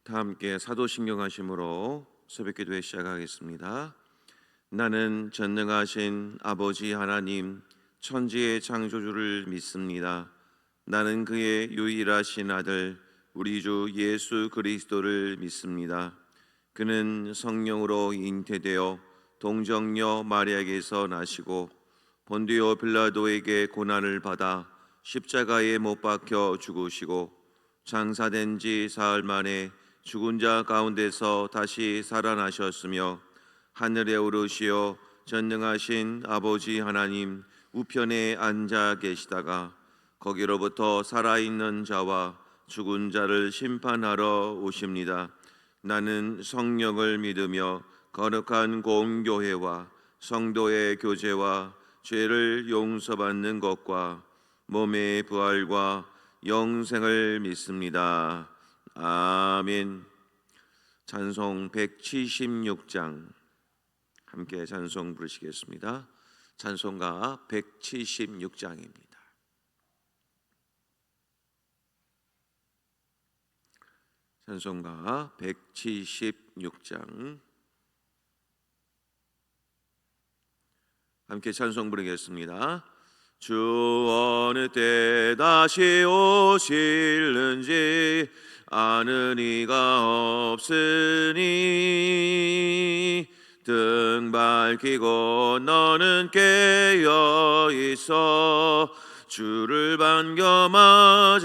다 함께 사도신경 하심으로 새벽기도회 시작하겠습니다. 나는 전능하신 아버지 하나님 천지의 창조주를 믿습니다. 나는 그의 유일하신 아들 우리 주 예수 그리스도를 믿습니다. 그는 성령으로 잉태되어 동정녀 마리아에게서 나시고 본디오 빌라도에게 고난을 받아 십자가에 못 박혀 죽으시고 장사된 지 사흘 만에 죽은 자 가운데서 다시 살아나셨으며 하늘에 오르시어 전능하신 아버지 하나님 우편에 앉아 계시다가 거기로부터 살아있는 자와 죽은 자를 심판하러 오십니다. 나는 성령을 믿으며 거룩한 공교회와 성도의 교제와 죄를 용서받는 것과 몸의 부활과 영생을 믿습니다. 아멘. 찬송 176장 함께 찬송 부르시겠습니다. 찬송가 176장입니다. 찬송가 176장 함께 찬송 부르겠습니다. 주 어느 때 다시 오실는지 아는 이가 없으니 등 밝히고 너는 깨어 있어 주를 반겨 맞으라.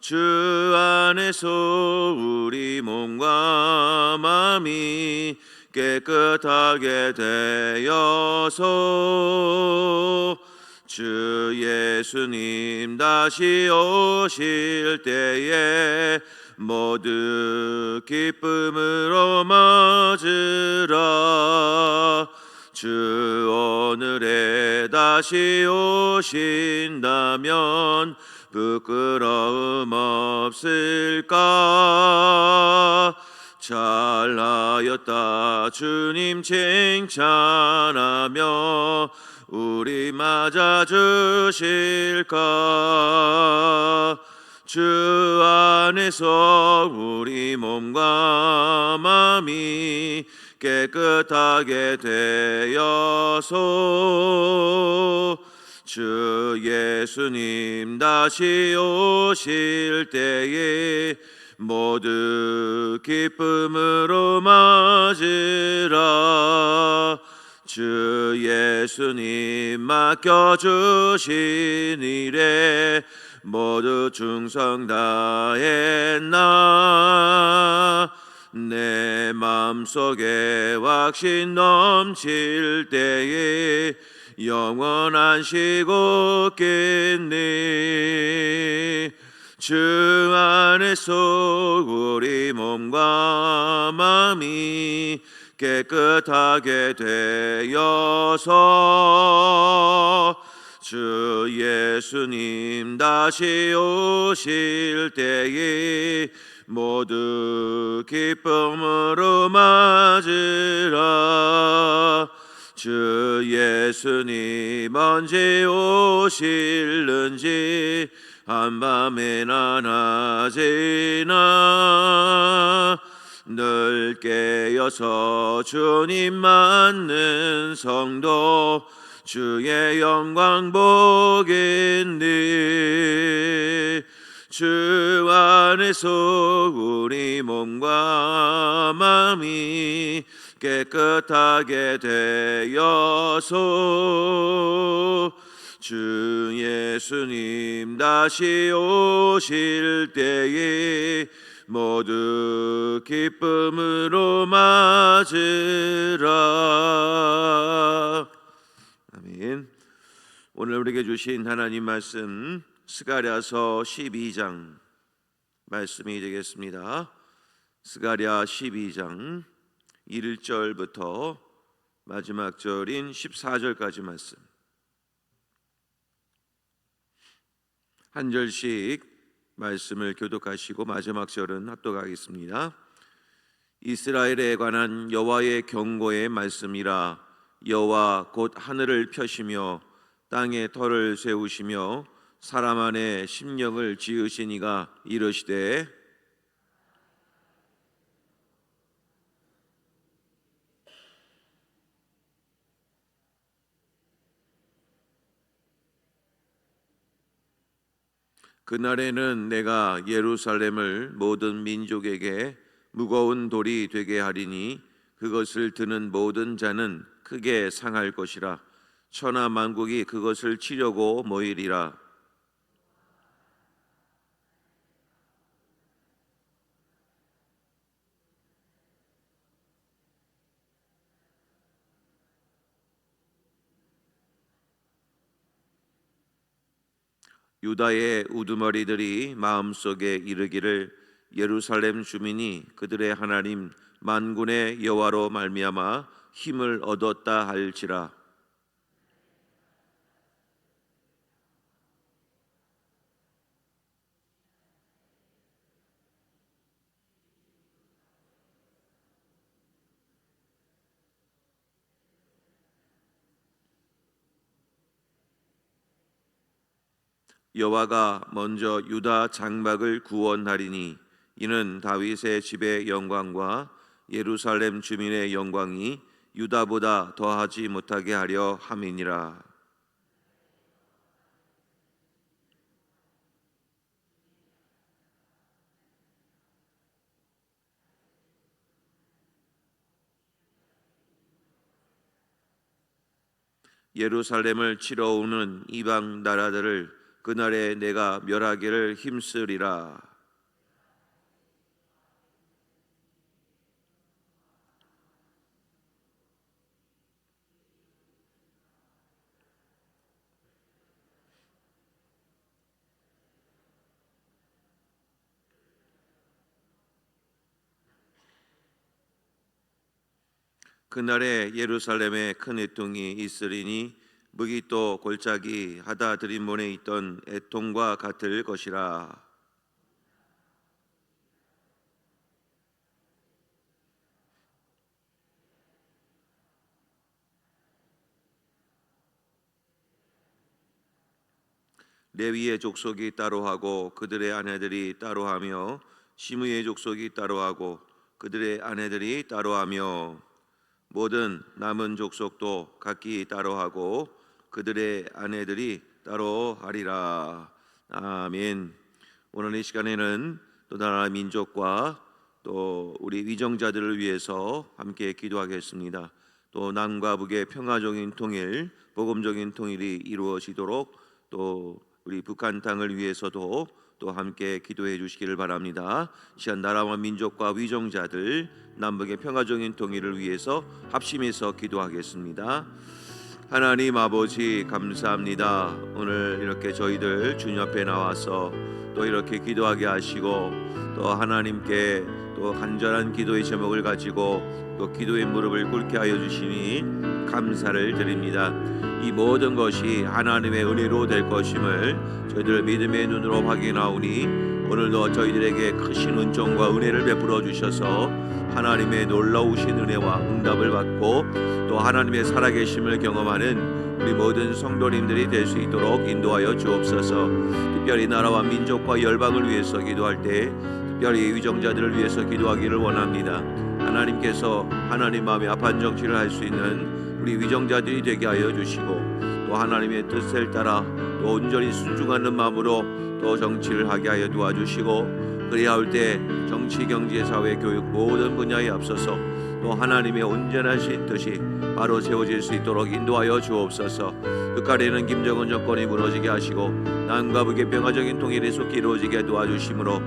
주 안에서 우리 몸과 마음이 깨끗하게 되어서 주 예수님 다시 오실 때에 모두 기쁨으로 맞으라. 주 오늘에 다시 오신다면 부끄러움 없을까? 잘하였다 주님 칭찬하며 우리 맞아주실까? 주 안에서 우리 몸과 마음이 깨끗하게 되어서 주 예수님 다시 오실 때에 모두 기쁨으로 맞으라. 주 예수님 맡겨주신 일에 모두 충성 다했나. 내 마음속에 확신 넘칠 때에 영원한 시고 겠니. 주 안에서 우리 몸과 마음이 깨끗하게 되어서 주 예수님 다시 오실 때에 모두 기쁨으로 맞으라. 주 예수님 언제 오실는지 한밤이나 낮이나 늘 깨어서 주님 맞는 성도 주의 영광 보겠니. 주 안에서 우리 몸과 마음이 깨끗하게 되어서 주 예수님 다시 오실 때에 모두 기쁨으로 맞으라. 아멘. 오늘 우리에게 주신 하나님 말씀 스가랴서 12장 말씀이 되겠습니다. 스가랴 12장 1절부터 마지막 절인 14절까지 말씀 한 절씩 말씀을 교독하시고 마지막 절은 합독하겠습니다. 이스라엘에 관한 여호와의 경고의 말씀이라. 여호와 곧 하늘을 펴시며 땅에 터를 세우시며 사람 안에 심령을 지으시니가 이르시되 그날에는 내가 예루살렘을 모든 민족에게 무거운 돌이 되게 하리니 그것을 드는 모든 자는 크게 상할 것이라. 천하 만국이 그것을 치려고 모이리라. 유다의 우두머리들이 마음속에 이르기를 예루살렘 주민이 그들의 하나님 만군의 여호와로 말미암아 힘을 얻었다 할지라. 여호와가 먼저 유다 장막을 구원하리니 이는 다윗의 집의 영광과 예루살렘 주민의 영광이 유다보다 더하지 못하게 하려 함이니라. 예루살렘을 치러 오는 이방 나라들을 그날에 내가 멸하기를 힘쓰리라. 그날에 예루살렘에 큰 애통이 있으리니 무기또 골짜기 하다 드림몬에 있던 애통과 같을 것이라. 레위의 족속이 따로하고 그들의 아내들이 따로하며 시므의 족속이 따로하고 그들의 아내들이 따로하며 모든 남은 족속도 각기 따로하고 그들의 아내들이 따로하리라. 아멘. 오늘 이 시간에는 또 나라 민족과 또 우리 위정자들을 위해서 함께 기도하겠습니다. 또 남과 북의 평화적인 통일, 복음적인 통일이 이루어지도록 또 우리 북한 땅을 위해서도 또 함께 기도해 주시기를 바랍니다. 시간 나라와 민족과 위정자들 남북의 평화적인 통일을 위해서 합심해서 기도하겠습니다. 하나님 아버지 감사합니다. 오늘 이렇게 저희들 주님 앞에 나와서 또 이렇게 기도하게 하시고 또 하나님께 또 간절한 기도의 제목을 가지고 또 기도의 무릎을 꿇게 하여 주시니 감사를 드립니다. 이 모든 것이 하나님의 은혜로 될 것임을 저희들 믿음의 눈으로 확인하오니 오늘도 저희들에게 크신 은총과 은혜를 베풀어 주셔서 하나님의 놀라우신 은혜와 응답을 받고 또 하나님의 살아계심을 경험하는 우리 모든 성도님들이 될 수 있도록 인도하여 주옵소서. 특별히 나라와 민족과 열방을 위해서 기도할 때 특별히 위정자들을 위해서 기도하기를 원합니다. 하나님께서 하나님 마음에 합한 정치를 할 수 있는 우리 위정자들이 되게 하여 주시고 또 하나님의 뜻을 따라 또 온전히 순종하는 마음으로 또 정치를 하게 하여 도와주시고 그리야 할 때 정치, 경제, 사회, 교육 모든 분야에 앞서서 또 하나님의 온전하신 뜻이 바로 세워질 수 있도록 인도하여 주옵소서. 북한에는 김정은 정권이 무너지게 하시고 남과 북의 평화적인 통일이 속히 이루어지게 도와주심으로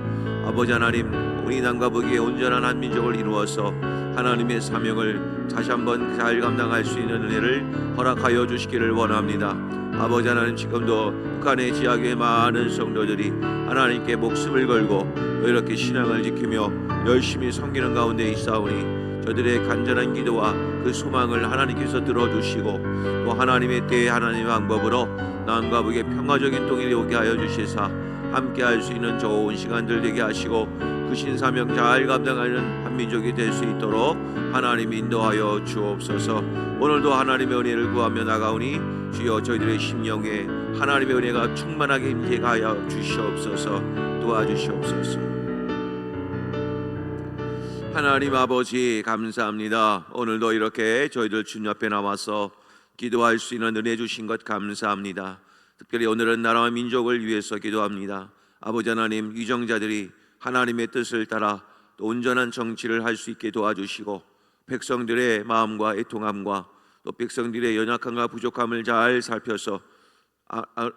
아버지 하나님 우리 남과 북의 온전한 한민족을 이루어서 하나님의 사명을 다시 한번 잘 감당할 수 있는 은혜를 허락하여 주시기를 원합니다. 아버지 하나님 지금도 북한의 지하교회 많은 성도들이 하나님께 목숨을 걸고 이렇게 신앙을 지키며 열심히 섬기는 가운데 있사오니 저들의 간절한 기도와 그 소망을 하나님께서 들어주시고 또 하나님의 때에 하나님의 방법으로 남과 북의 평화적인 통일이 오게 하여 주시사 함께 할 수 있는 좋은 시간들 되게 하시고 그 신사명 잘 감당하는 한 민족이 될 수 있도록 하나님 인도하여 주옵소서. 오늘도 하나님의 은혜를 구하며 나가오니 주여 저희들의 심령에 하나님의 은혜가 충만하게 임재하여 주시옵소서. 도와주시옵소서. 하나님 아버지 감사합니다. 오늘도 이렇게 저희들 주님 앞에 나와서 기도할 수 있는 은혜 주신 것 감사합니다. 특별히 오늘은 나라와 민족을 위해서 기도합니다. 아버지 하나님, 위정자들이 하나님의 뜻을 따라 또 온전한 정치를 할 수 있게 도와주시고 백성들의 마음과 애통함과 또 백성들의 연약함과 부족함을 잘 살펴서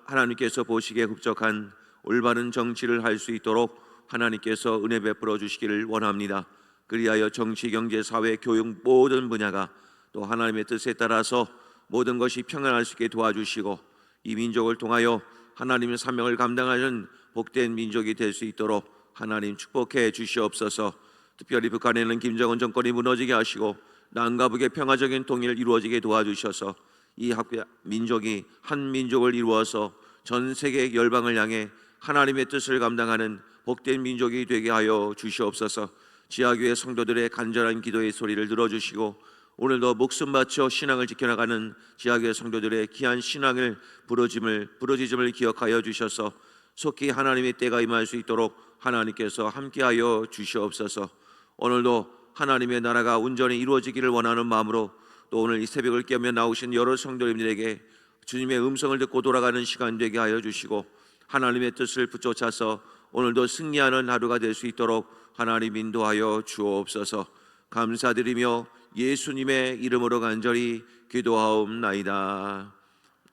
하나님께서 보시기에 흡족한 올바른 정치를 할 수 있도록 하나님께서 은혜 베풀어 주시기를 원합니다. 그리하여 정치, 경제, 사회, 교육 모든 분야가 또 하나님의 뜻에 따라서 모든 것이 평안할 수 있게 도와주시고 이 민족을 통하여 하나님의 사명을 감당하는 복된 민족이 될 수 있도록 하나님 축복해 주시옵소서. 특별히 북한에는 김정은 정권이 무너지게 하시고 남과 북의 평화적인 통일 이루어지게 도와주셔서 이 민족이 한 민족을 이루어서 전 세계 열방을 향해 하나님의 뜻을 감당하는 복된 민족이 되게 하여 주시옵소서. 지하교회 성도들의 간절한 기도의 소리를 들어주시고 오늘도 목숨 바쳐 신앙을 지켜나가는 지하교회 성도들의 귀한 신앙을 부르짖음을 기억하여 주셔서 속히 하나님의 때가 임할 수 있도록 하나님께서 함께하여 주시옵소서. 오늘도 하나님의 나라가 온전히 이루어지기를 원하는 마음으로 또 오늘 이 새벽을 깨며 나오신 여러 성도님들에게 주님의 음성을 듣고 돌아가는 시간 되게 하여 주시고 하나님의 뜻을 붙잡아서 오늘도 승리하는 하루가 될 수 있도록 하나님 인도하여 주옵소서. 감사드리며 예수님의 이름으로 간절히 기도하옵나이다.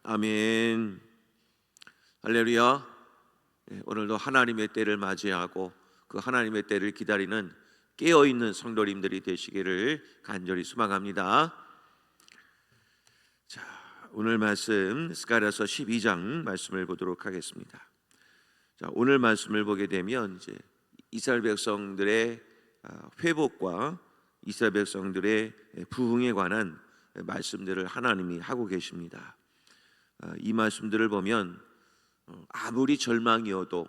아멘. 할렐루야. 오늘도 하나님의 때를 맞이하고 그 하나님의 때를 기다리는 깨어있는 성도님들이 되시기를 간절히 소망합니다. 자, 오늘 말씀 스가랴서 12장 말씀을 보도록 하겠습니다. 자, 오늘 말씀을 보게 되면 이제 이스라엘 백성들의 회복과 이스라엘 백성들의 부흥에 관한 말씀들을 하나님이 하고 계십니다. 이 말씀들을 보면 아무리 절망이어도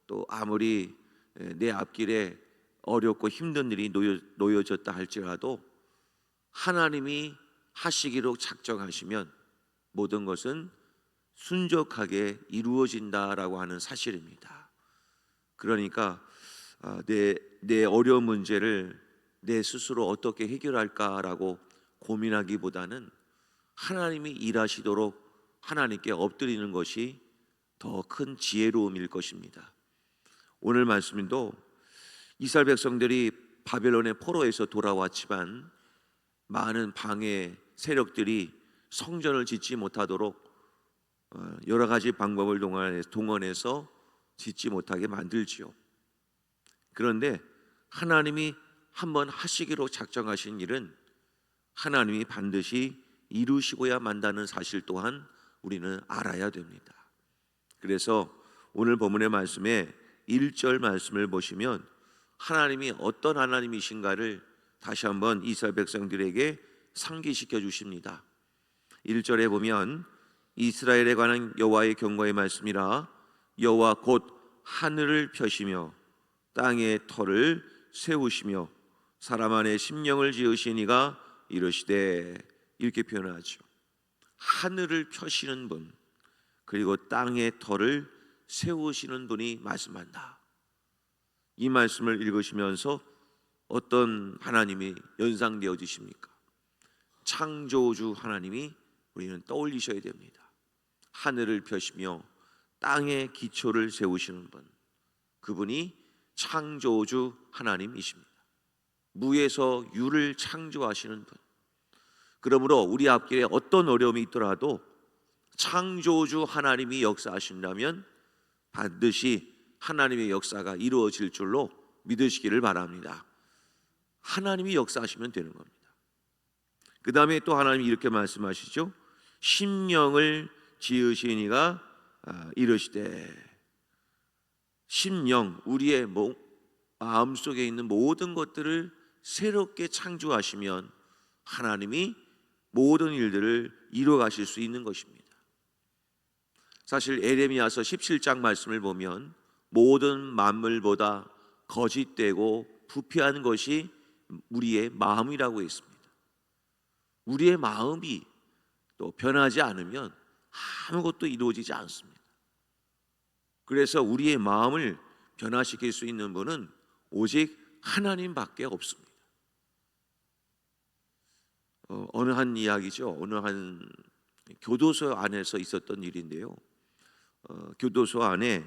또 아무리 내 앞길에 어렵고 힘든 일이 놓여졌다 할지라도 하나님이 하시기로 작정하시면 모든 것은 순적하게 이루어진다라고 하는 사실입니다. 그러니까 내 어려운 문제를 내 스스로 어떻게 해결할까라고 고민하기보다는 하나님이 일하시도록 하나님께 엎드리는 것이 더 큰 지혜로움일 것입니다. 오늘 말씀도 이스라엘 백성들이 바벨론의 포로에서 돌아왔지만 많은 방해 세력들이 성전을 짓지 못하도록 여러 가지 방법을 동원해서 짓지 못하게 만들지요. 그런데 하나님이 한번 하시기로 작정하신 일은 하나님이 반드시 이루시고야 만다는 사실 또한 우리는 알아야 됩니다. 그래서 오늘 본문의 말씀에 1절 말씀을 보시면 하나님이 어떤 하나님이신가를 다시 한번 이스라엘 백성들에게 상기시켜 주십니다. 1절에 보면 이스라엘에 관한 여호와의 경고의 말씀이라 여호와 곧 하늘을 펴시며 땅의 터를 세우시며 사람 안에 심령을 지으신 이가 이르시되, 이렇게 표현하죠. 하늘을 펴시는 분 그리고 땅의 터를 세우시는 분이 말씀한다. 이 말씀을 읽으시면서 어떤 하나님이 연상되어지십니까? 창조주 하나님이 우리는 떠올리셔야 됩니다. 하늘을 펴시며 땅의 기초를 세우시는 분, 그분이 창조주 하나님이십니다. 무에서 유를 창조하시는 분. 그러므로 우리 앞길에 어떤 어려움이 있더라도 창조주 하나님이 역사하신다면 반드시 하나님의 역사가 이루어질 줄로 믿으시기를 바랍니다. 하나님이 역사하시면 되는 겁니다. 그 다음에 또 하나님이 이렇게 말씀하시죠. 심령을 지으신 이가 이르시되, 심령, 우리의 마음속에 있는 모든 것들을 새롭게 창조하시면 하나님이 모든 일들을 이루어 가실 수 있는 것입니다. 사실 에레미야서 17장 말씀을 보면 모든 만물보다 거짓되고 부패한 것이 우리의 마음이라고 했습니다. 우리의 마음이 또 변하지 않으면 아무것도 이루어지지 않습니다. 그래서 우리의 마음을 변화시킬 수 있는 분은 오직 하나님밖에 없습니다. 어느 한 이야기죠. 어느 한 교도소 안에서 있었던 일인데요. 교도소 안에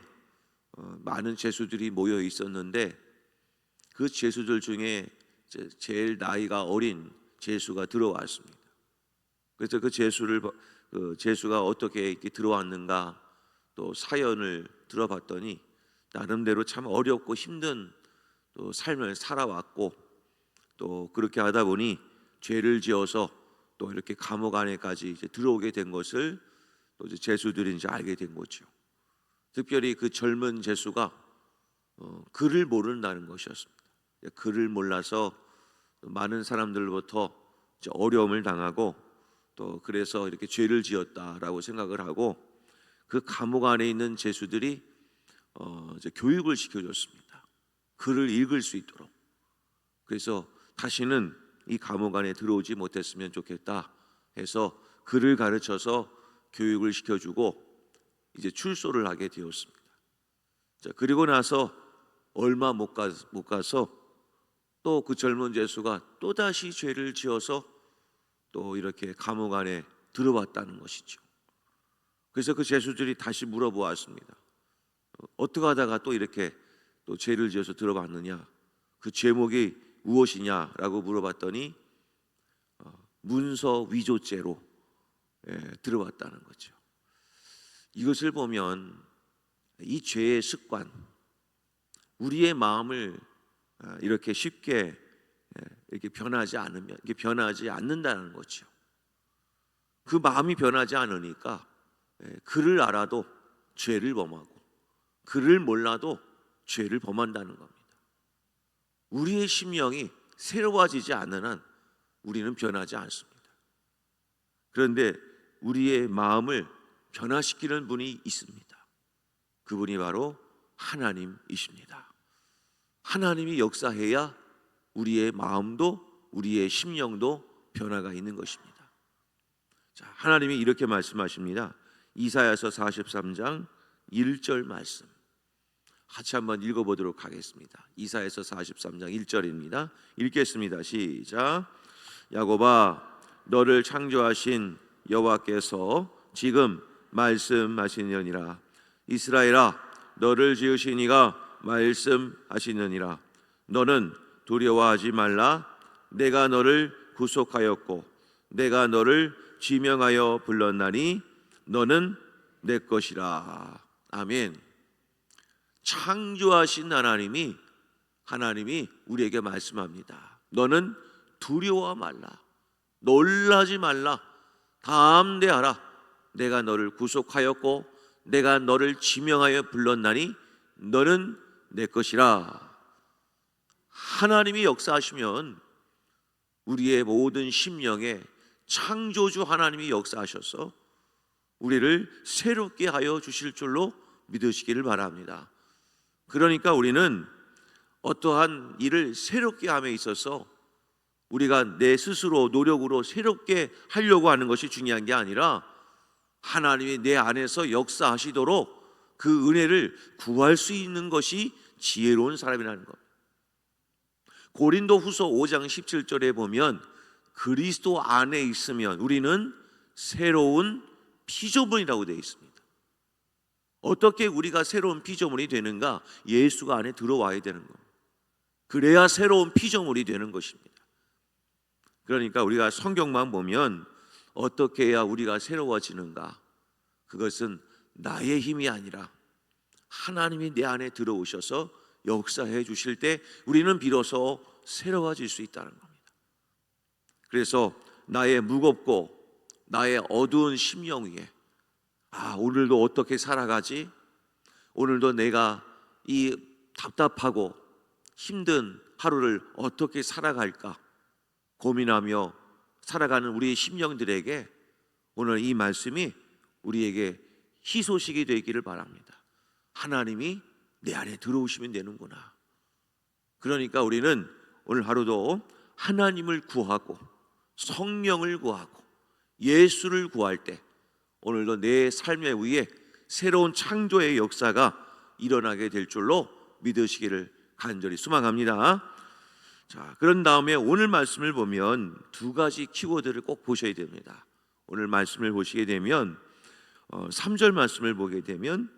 많은 죄수들이 모여 있었는데 그 죄수들 중에 제일 나이가 어린 죄수가 들어왔습니다. 그래서 그 죄수가 어떻게 이렇게 들어왔는가 또 사연을 들어봤더니 나름대로 참 어렵고 힘든 또 삶을 살아왔고 또 그렇게 하다 보니 죄를 지어서 또 이렇게 감옥 안에까지 이제 들어오게 된 것을 또 이제 죄수들이 이제 알게 된 거죠. 특별히 그 젊은 죄수가 글을 모른다는 것이었습니다. 글을 몰라서 많은 사람들로부터 이제 어려움을 당하고 또 그래서 이렇게 죄를 지었다라고 생각을 하고 그 감옥 안에 있는 죄수들이 이제 교육을 시켜줬습니다. 글을 읽을 수 있도록. 그래서 다시는 이 감옥 안에 들어오지 못했으면 좋겠다 해서 글을 가르쳐서 교육을 시켜주고 이제 출소를 하게 되었습니다. 자, 그리고 나서 얼마 못 가서 또 그 젊은 죄수가 또다시 죄를 지어서 또 이렇게 감옥 안에 들어왔다는 것이죠. 그래서 그 죄수들이 다시 물어보았습니다. 어떻게 하다가 또 이렇게 또 죄를 지어서 들어왔느냐? 그 죄목이 무엇이냐라고 물어봤더니 문서 위조죄로 들어왔다는 거죠. 이것을 보면 이 죄의 습관, 우리의 마음을 이렇게 쉽게 이렇게 변하지 않는다는 거죠. 그 마음이 변하지 않으니까 그를 알아도 죄를 범하고 그를 몰라도 죄를 범한다는 겁니다. 우리의 심령이 새로워지지 않는 한 우리는 변하지 않습니다. 그런데 우리의 마음을 변화시키는 분이 있습니다. 그분이 바로 하나님이십니다. 하나님이 역사해야 우리의 마음도 우리의 심령도 변화가 있는 것입니다. 자, 하나님이 이렇게 말씀하십니다. 이사야서 43장 1절 말씀 같이 한번 읽어보도록 하겠습니다. 이사야서 43장 1절입니다. 읽겠습니다. 시작. 야곱아, 너를 창조하신 여호와께서 지금 말씀하시느니라. 이스라엘아, 너를 지으신 이가 말씀하시느니라. 너는 두려워하지 말라. 내가 너를 구속하였고 내가 너를 지명하여 불렀나니 너는 내 것이라. 아멘. 창조하신 하나님이 우리에게 말씀합니다. 너는 두려워 말라. 놀라지 말라. 담대하라. 내가 너를 구속하였고 내가 너를 지명하여 불렀나니 너는 내 것이라. 하나님이 역사하시면 우리의 모든 심령에 창조주 하나님이 역사하셔서 우리를 새롭게 하여 주실 줄로 믿으시기를 바랍니다. 그러니까 우리는 어떠한 일을 새롭게 함에 있어서 우리가 내 스스로 노력으로 새롭게 하려고 하는 것이 중요한 게 아니라 하나님이 내 안에서 역사하시도록 그 은혜를 구할 수 있는 것이 지혜로운 사람이라는 것. 고린도후서 5장 17절에 보면 그리스도 안에 있으면 우리는 새로운 피조물이라고 되어 있습니다. 어떻게 우리가 새로운 피조물이 되는가? 예수가 안에 들어와야 되는 겁니다. 그래야 새로운 피조물이 되는 것입니다. 그러니까 우리가 성경만 보면 어떻게 해야 우리가 새로워지는가? 그것은 나의 힘이 아니라 하나님이 내 안에 들어오셔서 역사해 주실 때 우리는 비로소 새로워질 수 있다는 겁니다. 그래서 나의 무겁고 나의 어두운 심령 위에 오늘도 어떻게 살아가지? 오늘도 내가 이 답답하고 힘든 하루를 어떻게 살아갈까 고민하며 살아가는 우리의 심령들에게 오늘 이 말씀이 우리에게 희소식이 되기를 바랍니다. 하나님이 내 안에 들어오시면 되는구나. 그러니까 우리는 오늘 하루도 하나님을 구하고 성령을 구하고 예수를 구할 때 오늘도 내 삶의 위에 새로운 창조의 역사가 일어나게 될 줄로 믿으시기를 간절히 소망합니다. 자, 그런 다음에 오늘 말씀을 보면 두 가지 키워드를 꼭 보셔야 됩니다. 오늘 말씀을 보시게 되면 3절 말씀을 보게 되면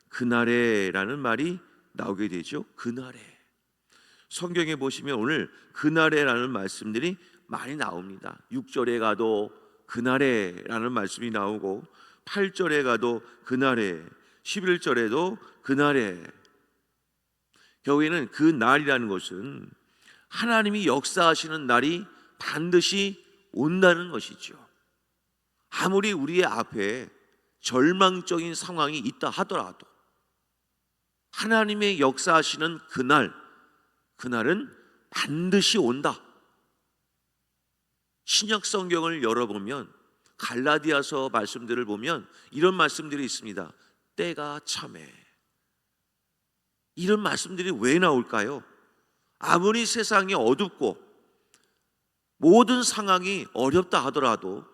그날에라는 말이 나오게 되죠. 그날에. 성경에 보시면 오늘 그날에라는 말씀들이 많이 나옵니다. 6절에 가도 그날에라는 말씀이 나오고 8절에 가도 그날에, 11절에도 그날에. 결국에는 그 날이라는 것은 하나님이 역사하시는 날이 반드시 온다는 것이죠. 아무리 우리의 앞에 절망적인 상황이 있다 하더라도 하나님의 역사하시는 그날은 반드시 온다. 신약 성경을 열어보면 갈라디아서 말씀들을 보면 이런 말씀들이 있습니다. 때가 참해. 이런 말씀들이 왜 나올까요? 아무리 세상이 어둡고 모든 상황이 어렵다 하더라도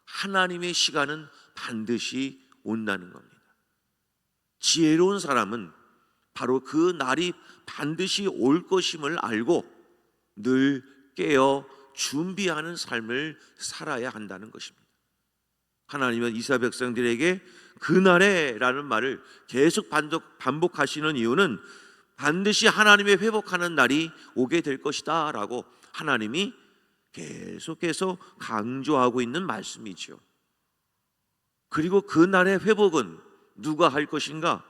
하나님의 시간은 반드시 온다는 겁니다. 지혜로운 사람은 바로 그 날이 반드시 올 것임을 알고 늘 깨어 준비하는 삶을 살아야 한다는 것입니다. 하나님은 이스라엘 백성들에게 그날에라는 말을 계속 반복하시는 이유는 반드시 하나님의 회복하는 날이 오게 될 것이다 라고 하나님이 계속해서 강조하고 있는 말씀이죠. 그리고 그날의 회복은 누가 할 것인가?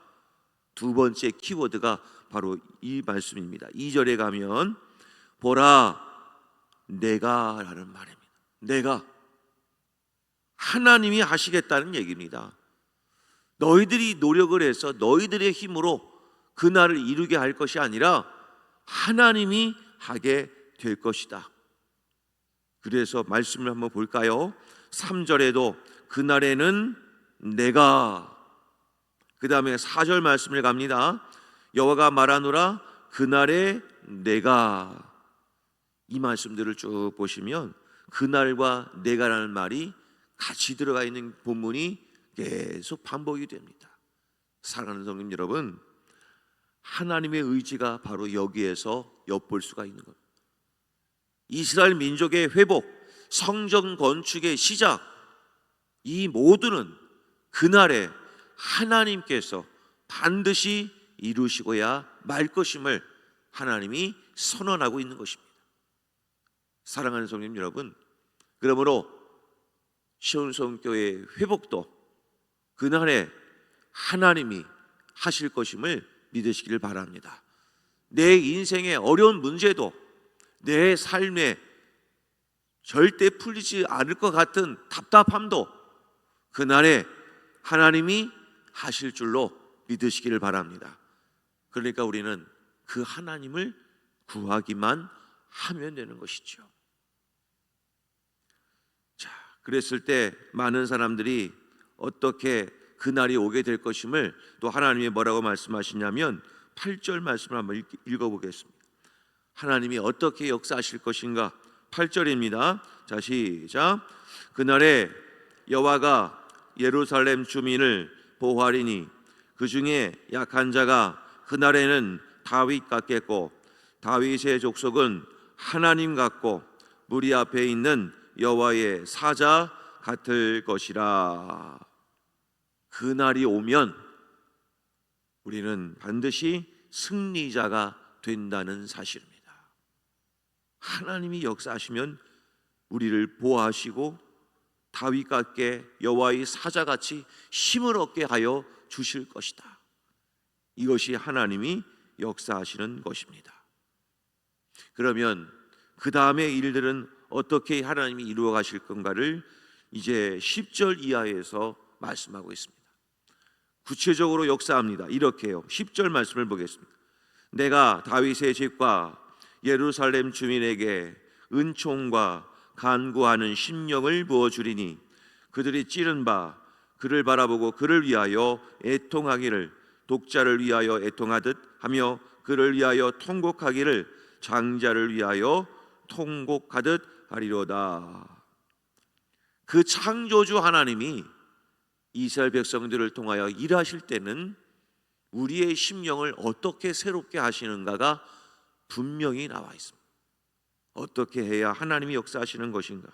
두 번째 키워드가 바로 이 말씀입니다. 2절에 가면 보라 내가 라는 말입니다. 내가. 하나님이 하시겠다는 얘기입니다. 너희들이 노력을 해서 너희들의 힘으로 그날을 이루게 할 것이 아니라 하나님이 하게 될 것이다. 그래서 말씀을 한번 볼까요? 3절에도 그날에는 내가, 그 다음에 4절 말씀을 갑니다. 여호와가 말하노라 그날에 내가. 이 말씀들을 쭉 보시면 그날과 내가라는 말이 같이 들어가 있는 본문이 계속 반복이 됩니다. 사랑하는 성님 여러분, 하나님의 의지가 바로 여기에서 엿볼 수가 있는 겁니다. 이스라엘 민족의 회복, 성전 건축의 시작, 이 모두는 그날에 하나님께서 반드시 이루시고야 말 것임을 하나님이 선언하고 있는 것입니다. 사랑하는 성님 여러분, 그러므로 시온성교회의 회복도 그날에 하나님이 하실 것임을 믿으시기를 바랍니다. 내 인생의 어려운 문제도 내 삶에 절대 풀리지 않을 것 같은 답답함도 그날에 하나님이 하실 줄로 믿으시기를 바랍니다. 그러니까 우리는 그 하나님을 구하기만 하면 되는 것이죠. 자, 그랬을 때 많은 사람들이 어떻게 그날이 오게 될 것임을 또 하나님이 뭐라고 말씀하시냐면 8절 말씀을 한번 읽어보겠습니다. 하나님이 어떻게 역사하실 것인가? 8절입니다. 자, 시작. 그날에 여호와가 예루살렘 주민을 보호하리니 그 중에 약한 자가 그날에는 다윗 같겠고 다윗의 족속은 하나님 같고 무리 앞에 있는 여호와의 사자 같을 것이라. 그날이 오면 우리는 반드시 승리자가 된다는 사실입니다. 하나님이 역사하시면 우리를 보호하시고 다윗 같게 여호와의 사자같이 힘을 얻게 하여 주실 것이다. 이것이 하나님이 역사하시는 것입니다. 그러면 그 다음의 일들은 어떻게 하나님이 이루어 가실 건가를 이제 10절 이하에서 말씀하고 있습니다. 구체적으로 역사합니다. 이렇게요. 10절 말씀을 보겠습니다. 내가 다윗의 집과 예루살렘 주민에게 은총과 간구하는 심령을 부어주리니 그들이 찌른 바 그를 바라보고 그를 위하여 애통하기를 독자를 위하여 애통하듯 하며 그를 위하여 통곡하기를 장자를 위하여 통곡하듯 하리로다. 그 창조주 하나님이 이스라엘 백성들을 통하여 일하실 때는 우리의 심령을 어떻게 새롭게 하시는가가 분명히 나와 있습니다. 어떻게 해야 하나님이 역사하시는 것인가?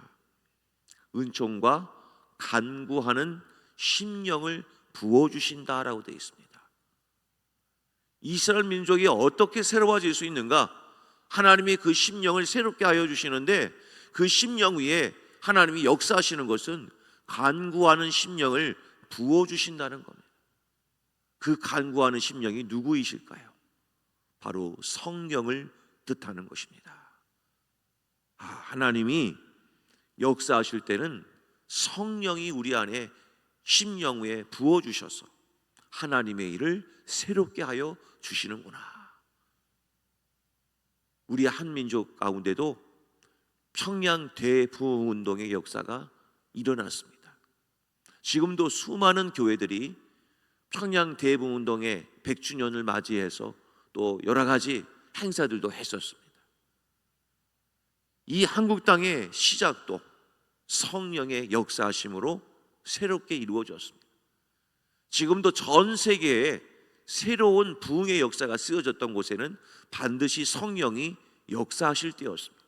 은총과 간구하는 심령을 부어주신다라고 되어 있습니다. 이스라엘 민족이 어떻게 새로워질 수 있는가? 하나님이 그 심령을 새롭게 하여 주시는데, 그 심령 위에 하나님이 역사하시는 것은 간구하는 심령을 부어주신다는 겁니다. 그 간구하는 심령이 누구이실까요? 바로 성령을 뜻하는 것입니다. 하나님이 역사하실 때는 성령이 우리 안에 심령 위에 부어주셔서 하나님의 일을 새롭게 하여 주시는구나. 우리 한민족 가운데도 평양 대부흥운동의 역사가 일어났습니다. 지금도 수많은 교회들이 평양 대부흥운동의 100주년을 맞이해서 또 여러 가지 행사들도 했었습니다. 이 한국 땅의 시작도 성령의 역사하심으로 새롭게 이루어졌습니다. 지금도 전 세계에 새로운 부흥의 역사가 쓰여졌던 곳에는 반드시 성령이 역사하실 때였습니다.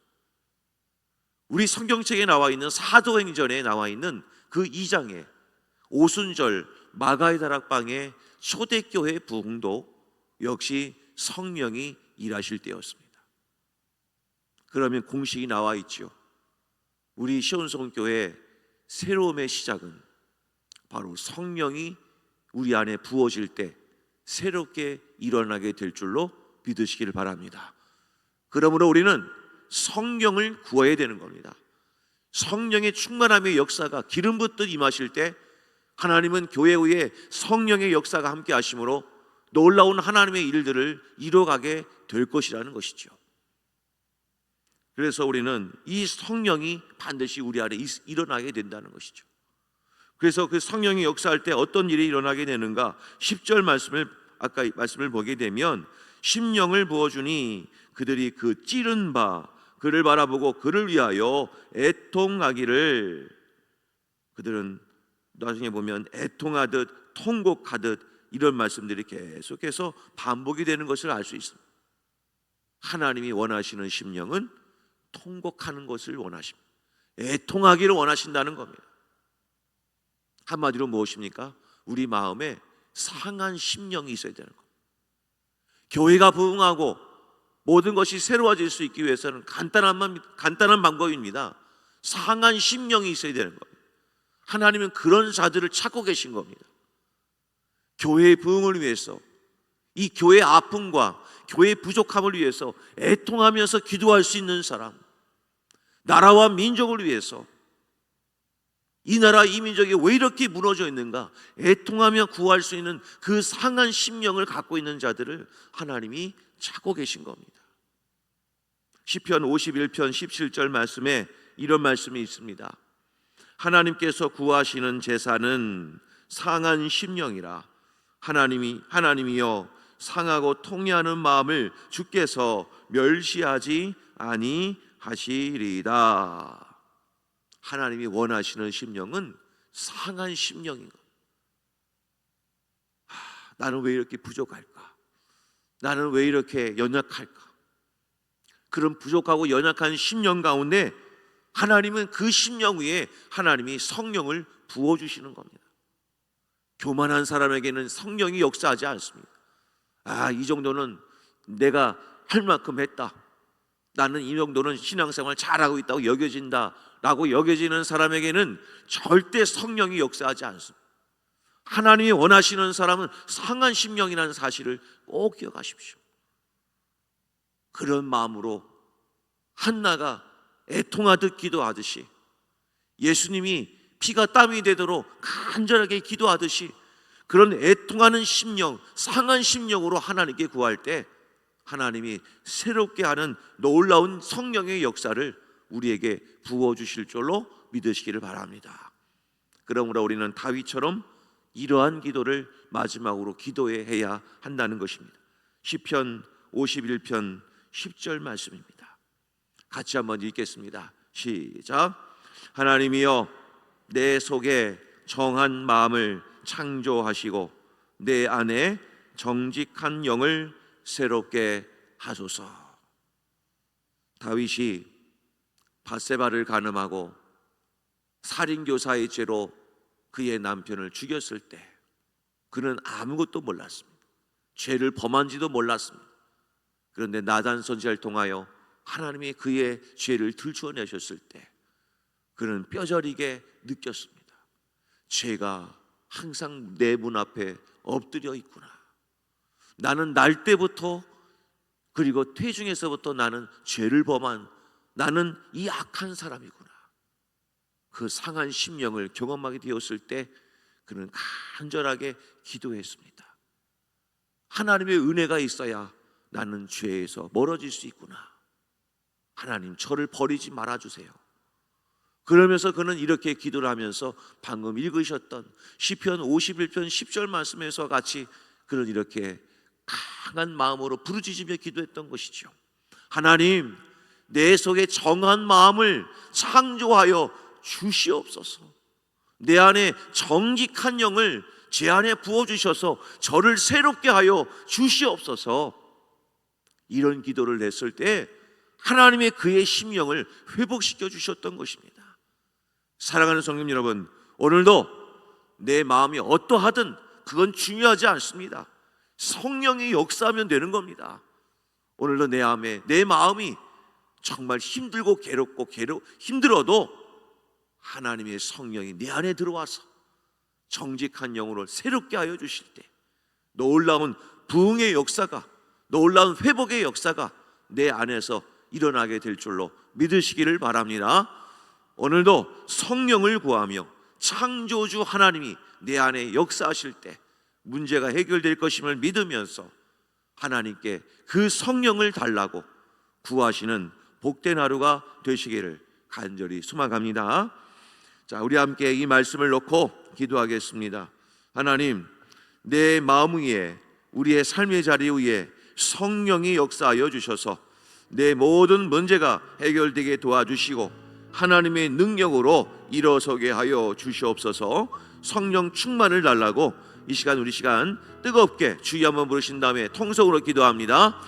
우리 성경책에 나와 있는 사도행전에 나와 있는 그 2장에 오순절 마가의 다락방의 초대교회 부흥도 역시 성령이 일하실 때였습니다. 그러면 공식이 나와 있죠. 우리 시온성교회 새로움의 시작은 바로 성령이 우리 안에 부어질 때 새롭게 일어나게 될 줄로 믿으시기를 바랍니다. 그러므로 우리는 성령을 구해야 되는 겁니다. 성령의 충만함의 역사가 기름 붓듯 임하실 때 하나님은 교회 위에 성령의 역사가 함께 하심으로 놀라운 하나님의 일들을 이뤄가게 될 것이라는 것이죠. 그래서 우리는 이 성령이 반드시 우리 안에 일어나게 된다는 것이죠. 그래서 그 성령이 역사할 때 어떤 일이 일어나게 되는가? 10절 말씀을 보게 되면 심령을 부어주니 그들이 그 찌른 바 그를 바라보고 그를 위하여 애통하기를, 그들은 나중에 보면 애통하듯 통곡하듯 이런 말씀들이 계속해서 반복이 되는 것을 알 수 있습니다. 하나님이 원하시는 심령은 통곡하는 것을 원하십니다. 애통하기를 원하신다는 겁니다. 한마디로 무엇입니까? 우리 마음에 상한 심령이 있어야 되는 겁니다. 교회가 부흥하고 모든 것이 새로워질 수 있기 위해서는 간단한 방법입니다. 상한 심령이 있어야 되는 겁니다. 하나님은 그런 자들을 찾고 계신 겁니다. 교회의 부흥을 위해서, 이 교회의 아픔과 교회의 부족함을 위해서 애통하면서 기도할 수 있는 사람, 나라와 민족을 위해서 이 나라 이 민족이 왜 이렇게 무너져 있는가 애통하며 구할 수 있는 그 상한 심령을 갖고 있는 자들을 하나님이 찾고 계신 겁니다. 시편 51편 17절 말씀에 이런 말씀이 있습니다. 하나님께서 구하시는 제사는 상한 심령이라. 하나님이여 상하고 통회하는 마음을 주께서 멸시하지 아니하시리이다. 하나님이 원하시는 심령은 상한 심령인 것. 나는 왜 이렇게 부족할까? 나는 왜 이렇게 연약할까? 그런 부족하고 연약한 심령 가운데 하나님은 그 심령 위에 하나님이 성령을 부어주시는 겁니다. 교만한 사람에게는 성령이 역사하지 않습니다. 이 정도는 내가 할 만큼 했다, 나는 이 정도는 신앙생활 잘하고 있다고 여겨진다 라고 여겨지는 사람에게는 절대 성령이 역사하지 않습니다. 하나님이 원하시는 사람은 상한 심령이라는 사실을 꼭 기억하십시오. 그런 마음으로 한나가 애통하듯 기도하듯이, 예수님이 피가 땀이 되도록 간절하게 기도하듯이 그런 애통하는 심령, 상한 심령으로 하나님께 구할 때 하나님이 새롭게 하는 놀라운 성령의 역사를 우리에게 부어주실 줄로 믿으시기를 바랍니다. 그러므로 우리는 다윗처럼 이러한 기도를 마지막으로 기도해야 한다는 것입니다. 시편 51편 10절 말씀입니다. 같이 한번 읽겠습니다. 시작. 하나님이여 내 속에 정한 마음을 창조하시고 내 안에 정직한 영을 새롭게 하소서. 다윗이 밧세바를 간음하고 살인교사의 죄로 그의 남편을 죽였을 때 그는 아무것도 몰랐습니다. 죄를 범한지도 몰랐습니다. 그런데 나단 선지자를 통하여 하나님이 그의 죄를 들추어내셨을 때 그는 뼈저리게 느꼈습니다. 죄가 항상 내 문 앞에 엎드려 있구나. 나는 날 때부터 그리고 퇴중에서부터 나는 죄를 범한, 나는 이 악한 사람이구나. 그 상한 심령을 경험하게 되었을 때 그는 간절하게 기도했습니다. 하나님의 은혜가 있어야 나는 죄에서 멀어질 수 있구나. 하나님, 저를 버리지 말아주세요. 그러면서 그는 이렇게 기도를 하면서 방금 읽으셨던 시편 51편 10절 말씀에서 같이 그는 이렇게 강한 마음으로 부르짖으며 기도했던 것이죠. 하나님, 내 속에 정한 마음을 창조하여 주시옵소서. 내 안에 정직한 영을 제 안에 부어주셔서 저를 새롭게 하여 주시옵소서. 이런 기도를 했을 때 하나님의 그의 심령을 회복시켜 주셨던 것입니다. 사랑하는 성님 여러분, 오늘도 내 마음이 어떠하든 그건 중요하지 않습니다. 성령이 역사하면 되는 겁니다. 오늘도 내 마음이 정말 힘들고 괴롭고 힘들어도 하나님의 성령이 내 안에 들어와서 정직한 영으로 새롭게 하여 주실 때 놀라운 부흥의 역사가, 놀라운 회복의 역사가 내 안에서 일어나게 될 줄로 믿으시기를 바랍니다. 오늘도 성령을 구하며 창조주 하나님이 내 안에 역사하실 때 문제가 해결될 것임을 믿으면서 하나님께 그 성령을 달라고 구하시는 복된 하루가 되시기를 간절히 소망합니다. 자, 우리 함께 이 말씀을 놓고 기도하겠습니다. 하나님, 내 마음 위에, 우리의 삶의 자리 위에 성령이 역사하여 주셔서 내 모든 문제가 해결되게 도와주시고 하나님의 능력으로 일어서게 하여 주시옵소서. 성령 충만을 달라고 이 시간, 우리 시간 뜨겁게 주여 한번 부르신 다음에 통성으로 기도합니다.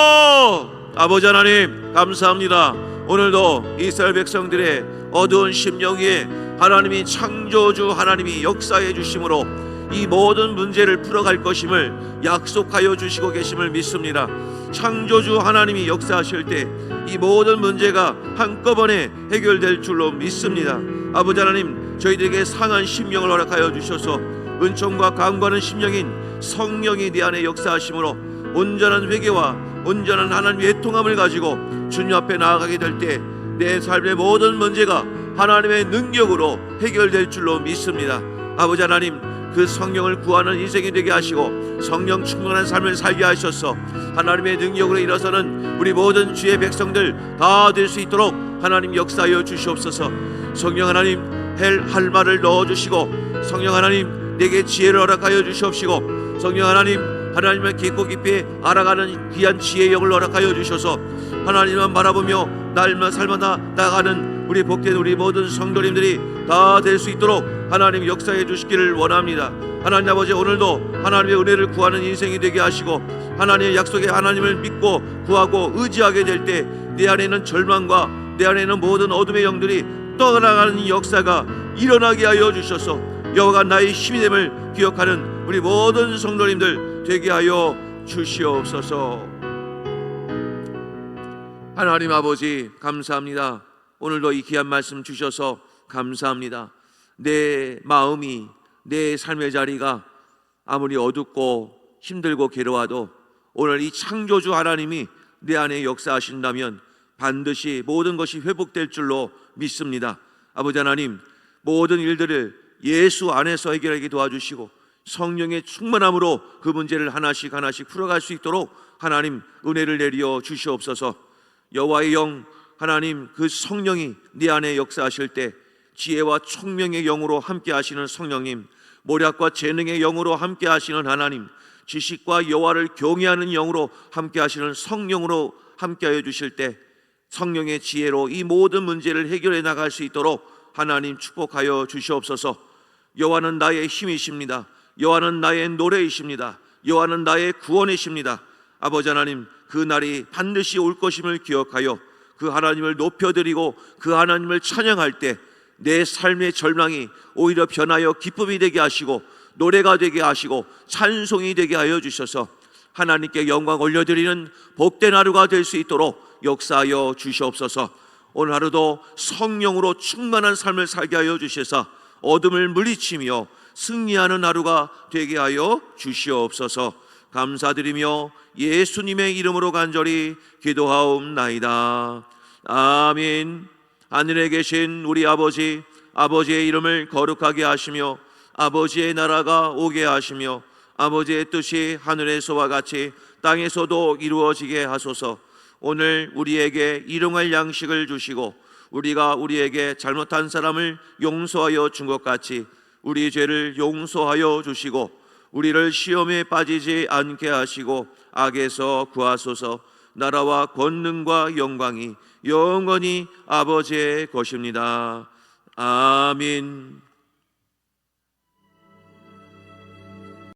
주여! 아버지 하나님, 감사합니다. 오늘도 이스라엘 백성들의 어두운 심령 위에 하나님이 창조주 하나님이 역사해 주심으로 이 모든 문제를 풀어갈 것임을 약속하여 주시고 계심을 믿습니다. 창조주 하나님이 역사하실 때 이 모든 문제가 한꺼번에 해결될 줄로 믿습니다. 아버지 하나님, 저희들에게 상한 심령을 허락하여 주셔서 은총과 강구하는 심령인 성령이 내 안에 역사하심으로 온전한 회개와 온전한 하나님의 애통함을 가지고 주님 앞에 나아가게 될 때 내 삶의 모든 문제가 하나님의 능력으로 해결될 줄로 믿습니다. 아버지 하나님, 그 성령을 구하는 인생이 되게 하시고 성령 충만한 삶을 살게 하셔서 하나님의 능력으로 일어서는 우리 모든 주의 백성들 다 될 수 있도록 하나님 역사하여 주시옵소서. 성령 하나님, 할 말을 넣어주시고 성령 하나님, 내게 지혜를 허락하여 주시옵시고 성령 하나님, 하나님을 깊고 깊이 알아가는 귀한 지혜의 영을 허락하여 주셔서 하나님만 바라보며 날마다 살마다 나가는 우리 복된 우리 모든 성도님들이 다 될 수 있도록 하나님 역사해 주시기를 원합니다. 하나님 아버지, 오늘도 하나님의 은혜를 구하는 인생이 되게 하시고 하나님의 약속에 하나님을 믿고 구하고 의지하게 될 때 내 안에는 절망과 내 안에는 모든 어둠의 영들이 떠나가는 역사가 일어나게 하여 주셔서 여호와가 나의 힘이 됨을 기억하는 우리 모든 성도님들 되게 하여 주시옵소서. 하나님 아버지, 감사합니다. 오늘도 이 귀한 말씀 주셔서 감사합니다. 내 마음이, 내 삶의 자리가 아무리 어둡고 힘들고 괴로워도 오늘 이 창조주 하나님이 내 안에 역사하신다면 반드시 모든 것이 회복될 줄로 믿습니다. 아버지 하나님, 모든 일들을 예수 안에서 해결하게 도와주시고 성령의 충만함으로 그 문제를 하나씩 하나씩 풀어갈 수 있도록 하나님 은혜를 내려 주시옵소서. 여호와의 영 하나님, 그 성령이 네 안에 역사하실 때 지혜와 총명의 영으로 함께 하시는 성령님, 모략과 재능의 영으로 함께 하시는 하나님, 지식과 여호와를 경외하는 영으로 함께 하시는 성령으로 함께하여 주실 때 성령의 지혜로 이 모든 문제를 해결해 나갈 수 있도록 하나님 축복하여 주시옵소서. 여호와는 나의 힘이십니다. 여호와는 나의 노래이십니다. 여호와는 나의 구원이십니다. 아버지 하나님, 그 날이 반드시 올 것임을 기억하여 그 하나님을 높여드리고 그 하나님을 찬양할 때 내 삶의 절망이 오히려 변하여 기쁨이 되게 하시고 노래가 되게 하시고 찬송이 되게 하여 주셔서 하나님께 영광 올려드리는 복된 하루가 될 수 있도록 역사하여 주시옵소서. 오늘 하루도 성령으로 충만한 삶을 살게 하여 주셔서 어둠을 물리치며 승리하는 하루가 되게 하여 주시옵소서. 감사드리며 예수님의 이름으로 간절히 기도하옵나이다. 아멘. 하늘에 계신 우리 아버지, 아버지의 이름을 거룩하게 하시며 아버지의 나라가 오게 하시며 아버지의 뜻이 하늘에서와 같이 땅에서도 이루어지게 하소서. 오늘 우리에게 일용할 양식을 주시고 우리가 우리에게 잘못한 사람을 용서하여 준 것 같이 우리 죄를 용서하여 주시고 우리를 시험에 빠지지 않게 하시고 악에서 구하소서. 나라와 권능과 영광이 영원히 아버지의 것입니다. 아멘.